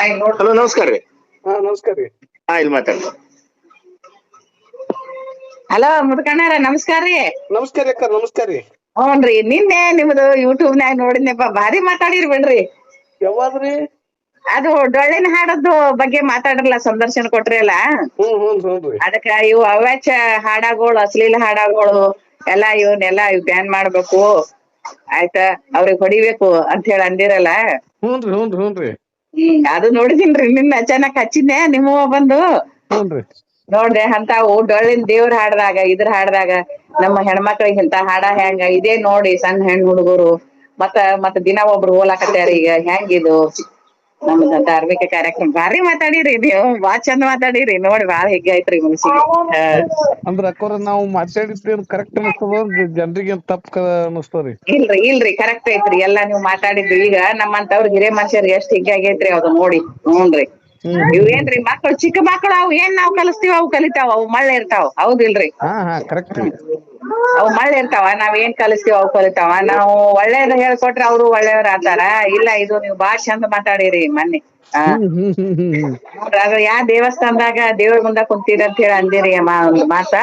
Hello ನಮಸ್ಕಾರ ರೀ. ನಮಸ್ಕಾರ ರೀ. ಇಲ್ಲಿ ಮಾತಾಡ್ರಿ. ಹಲೋ ಮುದ್ಕಣ್ಣಾರ ನಮಸ್ಕಾರ ರೀ. ನಮಸ್ಕಾರ ಅಕ್ಕ ನಮಸ್ಕಾರ ರೀ. ಹ್ಞೂನ್ರಿ ನಿನ್ನೆ ನಿಮ್ದು ಯೂಟ್ಯೂಬ್ ನಾಗ ನೋಡಿದ್ನಪ್ಪ, ಭಾರಿ ಮಾತಾಡಿರಿ ಬಿಡ್ರಿ. ಯಾವಾದ್ರಿ? ಅದು ಡೊಳ್ಳಿನ ಹಾಡದ್ದು ಬಗ್ಗೆ ಮಾತಾಡ್ರಲ್ಲ, ಸಂದರ್ಶನ ಕೊಟ್ರಿ ಅಲ್ಲ. ಹ್ಞೂನ್ರಿ. ಅದಕ್ಕ ಇವು ಅವ್ಯಾಚ ಹಾಡಗಳು, ಅಶ್ಲೀಲ ಹಾಡಗಳು ಎಲ್ಲಾ ಇವನ್ನೆಲ್ಲಾ ಬ್ಯಾನ್ ಮಾಡ್ಬೇಕು, ಆಯ್ತಾ, ಅವ್ರಿಗೆ ಹೊಡಿಬೇಕು ಅಂತ ಹೇಳಿ ಅಂದಿರಲ್ಲ. ಹ್ಞೂನ್ರಿ. ಅದು ನೋಡಿದೀನ್ರಿ, ನಿನ್ನ ಅಚಾನಕ್ ಹಚ್ಚಿದ್ನೆ ನಿಮ್ಮವ ಬಂದು. ಹ್ಞೂನ್ರಿ. ನೋಡ್ರಿ ಅಂತಾವು ಡೊಳ್ಳಿನ ದೇವ್ರ ಹಾಡ್ದಾಗ ಹಾಡ್ದಾಗ ನಮ್ಮ ಹೆಣ್ಮಕ್ಳಿಗೆ ಇಂತ ಹಾಡ ಹೆಂಗ ಇದೇ ನೋಡಿ ಸಣ್ಣ ಹೆಣ್ ಹುಡುಗರು ಮತ್ತ ದಿನ ಒಬ್ರು ಹೋಲಾಕತ್ಯಾರ. ಈಗ ಹೆಂಗಿದು ನಮ್ದ ಧಾರ್ಮಿಕ ಕಾರ್ಯಕ್ರಮ ಭಾರಿ ಮಾತಾಡಿರಿ ನೀವು, ಬಾಳ ಚಂದ ಮಾತಾಡಿರಿ. ನೋಡಿ ಬಾಳ ಹೆಗ್ಗೆ ಐತ್ರಿ ಮನಸ್ಸಿಗೆ. ಅಂದ್ರ ಅಕ್ಕೋರ ನಾವು ಮಾತಾಡಿದ್ರಿ ಕರೆಕ್ಟ್ ಅನಿಸ್ತದ, ಜನರಿಗೆ ತಪ್ಪ ಅನಿಸ್ತದ್ರಿ? ಇಲ್ರಿ ಕರೆಕ್ಟ್ ಐತ್ರಿ ಎಲ್ಲಾ ನೀವು ಮಾತಾಡಿದ್ರಿ. ಈಗ ನಮ್ಮಂತವ್ರ ಹಿರೇ ಮನುಷ್ಯರ್ ಎಷ್ಟ್ ಹಿಗ್ಗೆ ಆಗೈತ್ರಿ ಅದು ನೋಡಿ. ಹ್ಞೂನ್ರಿ. ಇವೇನ್ರಿ ಮಕ್ಳು, ಚಿಕ್ಕ ಮಕ್ಳು, ಅವು ಏನ್ ನಾವ್ ಕಲಿಸ್ತೀವ ಅವು ಕಲಿತಾವ, ಅವು ಮಳ್ಳ ಇರ್ತಾವ. ಹೌದಿಲ್ರಿ? ಕರೆಕ್ಟ್. ಅವು ಮಳ್ಳ ಇರ್ತಾವ, ನಾವ್ ಏನ್ ಕಲಿಸ್ತೀವ ಅವು ಕಲಿತಾವ. ನಾವು ಒಳ್ಳೇದ್ ಹೇಳ್ಕೊಟ್ರೆ ಅವ್ರು ಒಳ್ಳೆಯವ್ರ ಆತಾರ. ಇಲ್ಲ, ಇದು ನೀವು ಬಾಳ ಚಂದ ಮಾತಾಡಿರಿ ಮೊನ್ನೆ. ಅದು ದೇವಸ್ಥಾನದಾಗ ದೇವ್ರ ಮುಂದ ಕುಂತೀರಿ ಅಂತ ಹೇಳಿ ಅಂದಿರಿ ಒಂದು ಮಾತ.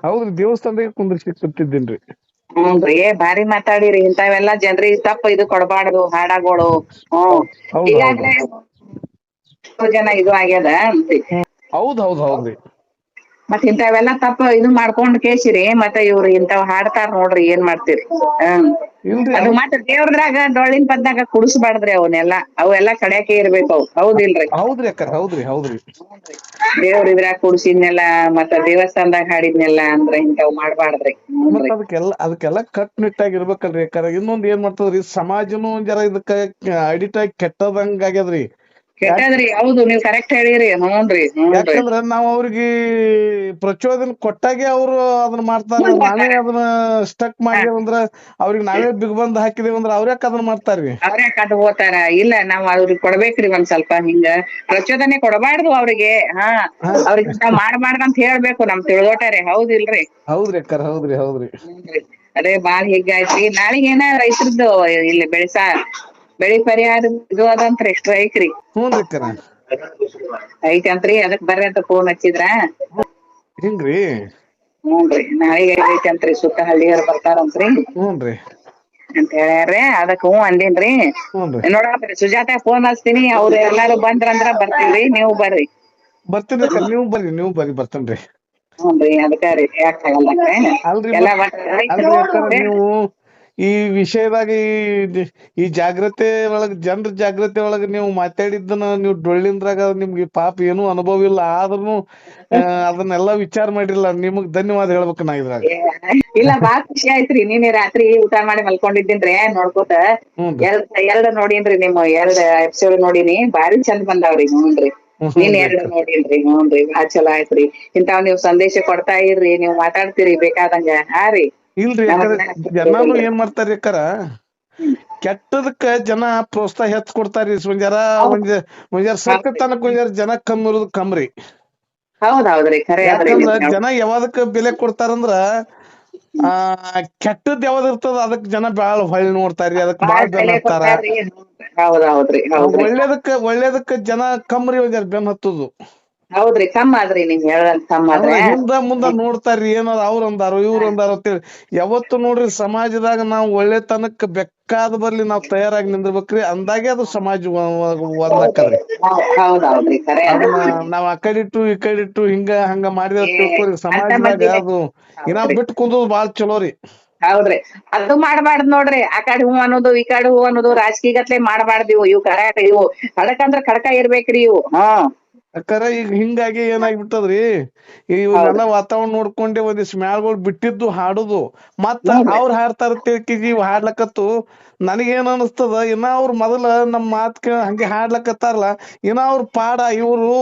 ಹೌದ್ರಿ, ದೇವಸ್ಥಾನದಾಗ ಕುಂದ್ರಿಸಿ ಕೂತಿದ್ದೇನ್ರಿ. ಹ್ಞೂನ್ರಿ, ಭಾರಿ ಮಾತಾಡಿರಿ. ಇಂತಾವೆಲ್ಲಾ ಜನರಿಗೆ ತಪ್ಪ ಇದು ಕೊಡಬಾರ್ದು ಹಾಡಗಳು. ಈಗಾಗ್ಲೇ ಜನ ಇದು ಆಗ್ಯದ ಅಂತಿ. ಹೌದ್ರಿ. ಮತ್ ಇಂತಾವೆಲ್ಲಾ ತಪ್ಪ ಇದು ಮಾಡ್ಕೊಂಡ್ ಕೇಸಿರಿ ಮತ್ತ ಇವ್ರು ಇಂತಾವ್ ಹಾಡ್ತಾರ ನೋಡ್ರಿ, ಏನ್ ಮಾಡ್ತೀರಿ? ಅದು ಮಾತ್ರ ದೇವ್ರದ್ರಾಗ ಡೊಳ್ಳಿನ ಪದ್ನಾಗ ಕುಡಿಸ್ಬಾರ್ದ್ರಿ ಅವನ್ನೆಲ್ಲಾ. ಅವೆಲ್ಲಾ ಕಡ್ಯಾಕೆ ಇರ್ಬೇಕು ಅವು. ಹೌದಿಲ್ರಿ? ಹೌದ್ರಿ ಅಕ್ಕ, ಹೌದ್ರಿ. ದೇವ್ರ ಇದ್ರಾಗ ಕುಡ್ಸಿದ್ನೆಲ್ಲ ಮತ್ತ ದೇವಸ್ಥಾನದಾಗ ಹಾಡಿದ್ನೆಲ್ಲ ಅಂದ್ರ ಇಂತಾವ್ ಮಾಡ್ಬಾರ್ದ್ರಿ. ಮತ್ತ ಅದಕ್ಕೆಲ್ಲ ಕಟ್ನಿಟ್ಟಾಗಿ ಇರ್ಬೇಕಲ್ರಿ ಅಕ್ಕಾರ. ಇನ್ನೊಂದ್ ಏನ್ ಮಾಡ್ತದ್ರಿ, ಸಮಾಜನು ಜರ ಇದಕ್ಕ ಅಡಿಟ್ ಆಗಿ ಕೆಟ್ಟದಂಗ ಆಗ್ಯದ್ರಿ. ಕೆಟ್ಟದ್ರಿ, ಹೌದು, ನೀವ್ ಕರೆಕ್ಟ್ ಹೇಳಿರಿ. ಹ್ಞೂನ್ರಿ. ಯಾಕಂದ್ರ ನಾವ್ ಅವ್ರಿಗೆ ಪ್ರಚೋದನೆ ಕೊಟ್ಟಾಗೆ ಅವ್ರು ಅದನ್ನ ಮಾಡ್ತಾರ. ನಾವೇ ಅದನ್ನ ಸ್ಟಕ್ ಮಾಡಿದೇವಂದ್ರ, ಅವ್ರಿಗೆ ನಾವೇ ಬಿಗ್ಬಂದ್ ಹಾಕಿದೇವಂದ್ರ ಅವ್ರ್ಯಾಕ ಅದನ್ನ ಮಾಡ್ತಾರ್ರಿ? ಅವ್ರ್ಯಾಕ ಅದು ಹೋತಾರ? ಇಲ್ಲ, ನಾವ್ ಅವ್ರಿಗೆ ಕೊಡ್ಬೇಕ್ರಿ ಒಂದ್ ಸ್ವಲ್ಪ ಹಿಂಗ ಪ್ರಚೋದನೆ ಕೊಡಬಾರ್ದು ಅವ್ರಿಗೆ. ಅವ್ರಿಗೆ ಮಾಡ್ಬಾರ್ದಂತ ಹೇಳ್ಬೇಕು ನಮ್ ತಿಳ್ದೋಟಾರೆ. ಹೌದಿಲ್ರಿ? ಹೌದ್ರಿ ಅಕ್ಕಾರ, ಹೌದ್ರಿ. ಅದೇ ಬಾಳ್ ಹಿಗ್ಗಾಯ್ತ್ರಿ. ನಾಳಿಗೆ ಏನ ರೈತರದ್ದು ಇಲ್ಲಿ ಬೆಳಿ ಪರಿಹಾರ ಇದು ಅದಂತ್ರಿ, ಸ್ಟ್ರೈಕ್ ರೀ. ಹ್ಞೂನ್ರಿ ಅಕ್ಕಾರ. ಐತಂತ್ರಿ, ಅದಕ್ ಬರ್ರಿ ಅಂತ ಫೋನ್ ಹಚ್ಚಿದ್ರ. ಹಿಂಗ್ರಿ? ಹ್ಞೂನ್ರಿ, ನಾಳಿಗೆ ಐತಂತ್ರಿ, ಸುತ್ತ ಹಳ್ಳಿಯವ್ರು ಬರ್ತಾರಂತ್ರಿ. ಹ್ಞೂನ್ರಿ ಅಂತ ಹೇಳ್ಯಾರ್ರಿ. ಅದಕ್ ಹ್ಞೂ ಅಂದಿನ್ರಿ. ನೋಡಾತ್ರಿ, ಸುಜಾತ ಫೋನ್ ಹಚ್ತೀನಿ, ಅವ್ರು ಎಲ್ಲಾರು ಬಂದ್ರಂದ್ರ ಬರ್ತೀವ್ರಿ, ನೀವು ಬರ್ರಿ. ಬರ್ತೀನಿ ಅಕ್ಕ, ನೀವು ಬರ್ರಿ, ಬರ್ತೇನ್ರಿ. ಹ್ಞೂನ್ರಿ, ಅದಕ್ಕ ರೀ, ಯಾಕ ಅಲ್ರಿ ಅಕ್ಕಾರ, ನೀವು ಈ ವಿಷಯದಾಗ ಈ ಜಾಗ್ರತೆ ಒಳಗ, ಜನರ ಜಾಗ್ರತೆ ಒಳಗ ನೀವು ಮಾತಾಡಿದ್ದನ್ನ ನೀವು ಡೊಳ್ಳಿಂದ್ರಾಗ ನಿಮ್ಗೆ ಪಾಪ ಏನೂ ಅನುಭವ ಇಲ್ಲ, ಆದ್ರೂ ಅದನ್ನೆಲ್ಲಾ ವಿಚಾರ ಮಾಡಿರಲ್ಲ. ನಿಮಗ್ ಧನ್ಯವಾದ ಹೇಳ್ಬೇಕು ನಾ ಇದ್ರಾಗ. ಇಲ್ಲ, ಬಾಳ ಖುಷಿ ಆಯ್ತ್ರಿ. ನೀನೆ ರಾತ್ರಿ ಊಟ ಮಾಡಿ ಮಲ್ಕೊಂಡಿದ್ದೀನ್ರಿ ನೋಡ್ಕೋತ. ಎರಡ್ ನೋಡೀನ್ರಿ, ನಿಮ್ಮ 2 ಎಪಿಸೋಡ್ ನೋಡಿನಿ, ಬಾರಿ ಚಂದ ಬಂದಾವ್ರಿ. ಹ್ಞೂನ್ರಿ, ನೀನ್ 2 ನೋಡೀನ್ರಿ. ಹ್ಞೂನ್ರಿ, ಬಾಳ ಚಲೋ ಆಯ್ತ್ರಿ. ಇಂತಾವ್ ನೀವ್ ಸಂದೇಶ ಕೊಡ್ತಾ ಇರ್ರಿ, ನೀವ್ ಮಾತಾಡ್ತೀರಿ ಬೇಕಾದಂಗ. ರೀ ಇಲ್ರಿ, ಯಾಕಂದ್ರೆ ಜನನು ಏನ್ ಮಾಡ್ತಾರಿ ಅಕ್ಕಾರ, ಕೆಟ್ಟದಕ್ಕ ಜನ ಪ್ರೋತ್ಸಾಹ ಹೆಚ್ಚ ಕೊಡ್ತಾರಿ. ಒಂದ್ ಸತ್ಯತನಕ ಜನ ಕಮ್ಮಿ ಇರೋದು ಕಮ್ರಿ. ಹೌದೌದ್ರಿ, ಖರೆ. ಯಾಕಂದ್ರ ಜನ ಯಾವದಕ್ಕ ಬೆಲೆ ಕೊಡ್ತಾರಂದ್ರ, ಕೆಟ್ಟದ್ ಯಾವ್ದು ಇರ್ತದ ಅದಕ್ ಜನ ಬಾಳ್ ಹೊಳ್ಳಿ ನೋಡ್ತಾರಿ, ಅದಕ್ ಬಾಳ್ ಬೆನ್ ಹತ್ತಾರ. ಒಳ್ಳೇದಕ್ಕ ಜನ ಕಮ್ರಿ ಬೆನ್ ಹತ್ತುದು. ಹೌದ್ರಿ, ಕಮ್ಮ ಆದ್ರಿ. ನೀವ್ ಹೇಳಂತ ಕಮ್ಮ ಆದ್ರೆ ಹಿಂದ ಮುಂದ ನೋಡ್ತಾರ್ರಿ, ಏನಾರ ಅವ್ರ ಅಂದಾರು ಇವ್ರ ಅಂದಾರು ಅಂತೇಳಿ. ಯಾವತ್ತು ನೋಡ್ರಿ, ಸಮಾಜದಾಗ ನಾವ್ ಒಳ್ಳೆತನಕ್ ಬೇಕಾದ ಬರ್ಲಿ ನಾವ್ ತಯಾರಾಗಿ ನಿಂದಿರ್ಬೇಕ್ರಿ. ಅಂದಾಗೆ ಅದು ಸಮಾಜ ಒಂದಾಕದ್ರಿ. ನಾವ್ ಆ ಕಡಿಟ್ಟು ಈ ಕಡಿಟ್ಟು ಹಿಂಗ ಹಂಗ ಮಾಡಿದ ತಿಳ್ಕೊರಿ, ಸಮಾಜದಾಗ ಅದು ಇನ್ನ ಬಿಟ್ಟು ಕುಂದೋದು ಬಾಳ್ ಚಲೋರಿ. ಹೌದ್ರಿ, ಅದು ಮಾಡ್ಬಾರ್ದ್ ನೋಡ್ರಿ. ಆ ಕಡೆ ಹೂ ಅನ್ನೋದು, ಈ ಕಡೆ ಹೂ ಅನ್ನೋದು, ರಾಜಕೀಯ ಗತ್ಲೆ ಮಾಡ್ಬಾರ್ದು. ಇವು ಇವು ಖಡಕ್ ಅಂದ್ರ ಖಡಕ ಇರ್ಬೇಕ್ರಿ ಇವು. ಅಕ್ಕಾರ, ಈಗ ಹಿಂಗಾಗಿ ಏನಾಗ್ಬಿಟ್ಟದ್ರಿ, ಇವನ್ನೆಲ್ಲ ವಾತಾವರಣ ನೋಡ್ಕೊಂಡೆ ಒಂದಿಷ್ಟು ಮ್ಯಾಳ್ಗಳು ಬಿಟ್ಟಿದ್ದು ಹಾಡುದು, ಮತ್ತ ಅವ್ರ ಹಾಡ್ತಾರ ತಿಳ್ಕಿಗಿ ಹಾಡ್ಲಕತ್ತು. ನನಗೇನ್ ಅನಸ್ತದ, ಇನ್ನ ಅವ್ರ ಮೊದಲ ನಮ್ ಮಾತ್ ಹಂಗೆ ಹಾಡ್ಲಕತ್ತಾರಲ್ಲ, ಇನ್ನ ಅವ್ರ ಪಾಡ. ಇವ್ರು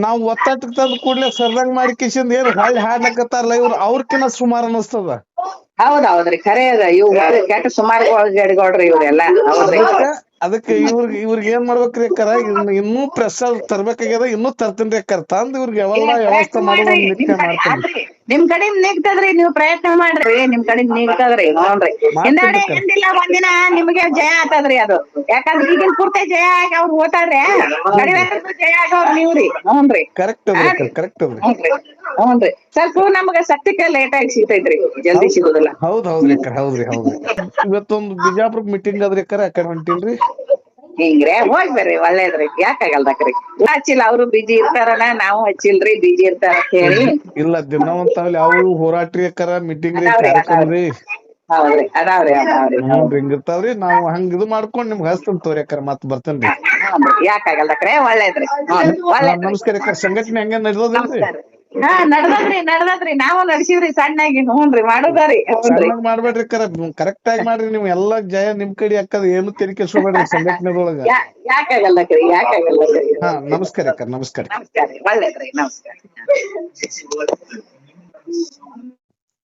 ನಾವ್ ಒತ್ತಟಕ್ ತಂದ್ ಕೂಡ್ಲೆ ಸರ್ದಂಗ್ ಮಾಡಿ ಕಿಶಿಂದ ಏನ್ ಹೊಳ್ಳಿ ಹಾಡ್ಲಕತ್ತಾರಲ್ಲ, ಇವ್ರು ಅವ್ರಕಿನ್ನ ಸುಮಾರು ಅನಸ್ತದ. ಹೌದೌದ್ರಿ, ಖರೆ ಅದ. ಇವ್ ಕೆಟ್ಟ ಸುಮಾರು ಗಡಿಗೌಡ್ರಿ ಇವ್ರೆಲ್ಲಾ. ಅದಕ್ಕೆ ಇವ್ರಿಗೆ ಏನ್ ಮಾಡ್ಬೇಕ್ರಿ ಅಕ್ಕಾರ, ಇನ್ನೂ ಪ್ರೆಸ್ ತರ್ಬೇಕಾಗ್ಯದ. ಇನ್ನೂ ತರ್ತೇನ್ರಿ ಅಕ್ಕಾರ, ತಂದ್ ಇವ್ರಿಗೆ ಯಾವೆಲ್ಲ ವ್ಯವಸ್ಥೆ ಮಾಡೋದು ನಿತ್ಯ ಮಾಡ್ತೇನೆ. ನಿಮ್ ಕಡೆಯಿಂದ ನಿಗ್ತದ್ರಿ, ನೀವ್ ಪ್ರಯತ್ನ ಮಾಡ್ರಿ, ನಿಮ್ ಕಡೆಯಿಂದ ನಿಗ್ತದ್ರಿ. ಹ್ಞೂನ್ರಿ, ಹಿಂದಾಡಿ ಮಾಡ್ತೀನಿ ಎಂದಿಲ್ಲ ಒಂದಿನ ನಿಮ್ಗೆ ಜಯ ಆತದ್ರಿ ಅದು. ಯಾಕಂದ್ರ ಈಗಿನ ಪೂರ್ತಿ ಜಯ ಆಗಿ ಅವ್ರು ಓತಾರ್ರಿ, ಕಡಿಮೆ ಜಯ ಆಗವ್ರ ನೀವ್ರಿ. ಹ್ಞೂನ್ರಿ ಕರೆಕ್ಟ್ ಅದ್ರಿ ಅಕ್ಕ, ಕರೆಕ್ಟ್ ಅದ್ರಿ. ಹ್ಞೂನ್ರಿ ಹ್ಞೂನ್ರಿ ಸ್ವಲ್ಪ ನಮ್ಗ ಸತ್ಯಕ್ಕೆ ಲೇಟ್ ಆಗಿ ಸಿಗ್ತೈತ್ರಿ, ಜಲ್ದಿ ಸಿಗುದಿಲ್ಲ. ಹೌದ್ರಿ ಅಕ್ಕ, ಹೌದ್ರಿ. ಇವತ್ತೊಂದು ಬಿಜಾಪುರ ಮೀಟಿಂಗ್ ಅದ್ರಿ ಅಕ್ಕ, ಆ ಕಡೆ ಹೊಂಟೀನ್ರಿ. ಹಿಂಗ್ರೆ ಹೋಗ್ ಬರ್ರಿ, ಒಳ್ಳೇದ್ರಿ, ಯಾಕಾಗಲ್ದಕ್ರಿ. ಹಚ್ಚಿಲ್ಲ, ಅವ್ರು ಬಿಜಿ ಇರ್ತಾರನ, ನಾವು ಹಚ್ಚಿಲ್ರಿ, ಬಿಜಿ ಇರ್ತಾರ ಅಂತ ಹೇಳಿ. ಇಲ್ಲ ದಿನವಂತಾವ್ಲಿ ಅವು ಹೋರಾಟ್ರಿ ಅಕ್ಕಾರ, ಮೀಟಿಂಗ್ ರೀ, ಅದಾವ್ರಿ ಕಾರ್ಯಕ್ರಮ ರೀ. ಹೌದ್ರಿ, ಅದಾವ್ರಿ. ಹ್ಞೂನ್ರಿ, ಹಿಂಗಿರ್ತಾವ್ರಿ. ನಾವು ಹಂಗ ಇದು ಮಾಡ್ಕೊಂಡ್ ನಿಮ್ಗೆ ಹಚ್ತೇನ್ ತೋರಿ ಅಕ್ಕಾರ, ಮತ್ ಬರ್ತೇನ್ರಿ. ಯಾಕಾಗಲ್ದಕ್ರೆ, ಒಳ್ಳೇದ್ರಿ. ನಮಸ್ಕಾರ ಅಕ್ಕ. ಸಂಘಟನೆ ಹೆಂಗ ನಡೆದೋದಿಲ್ರಿ? ಹಾ ನಡ್ದದ್ರಿ, ನಾವು ನಡ್ಸಿವ್ರಿ ಸಣ್ಣಾಗಿ. ಹ್ಞೂನ್ರಿ, ಮಾಡುದಾರಿ. ಸಣ್ಣಗ್ ಮಾಡ್ಬೇಡ್ರಿ ಅಕ್ಕಾರ, ಕರೆಕ್ಟ್ ಆಗಿ ಮಾಡ್ರಿ. ನೀವು ಎಲ್ಲಾ ಜಯ ನಿಮ್ ಕಡೆ ಅಕ್ಕದ, ಏನು ತೆರಿಗೆ ಕೆಡ್ಸ್ಕೊಬೇಡ್ರಿ ಸಂಘಟನೆದೊಳಗ. ಯಾಕಾಗಲ್ದಕ್ರಿ. ಹಾ ನಮಸ್ಕಾರ ಅಕ್ಕ, ನಮಸ್ಕಾರ. ನಮಸ್ಕಾರ, ಒಳ್ಳೇದ್ರಿ, ನಮಸ್ಕಾರ.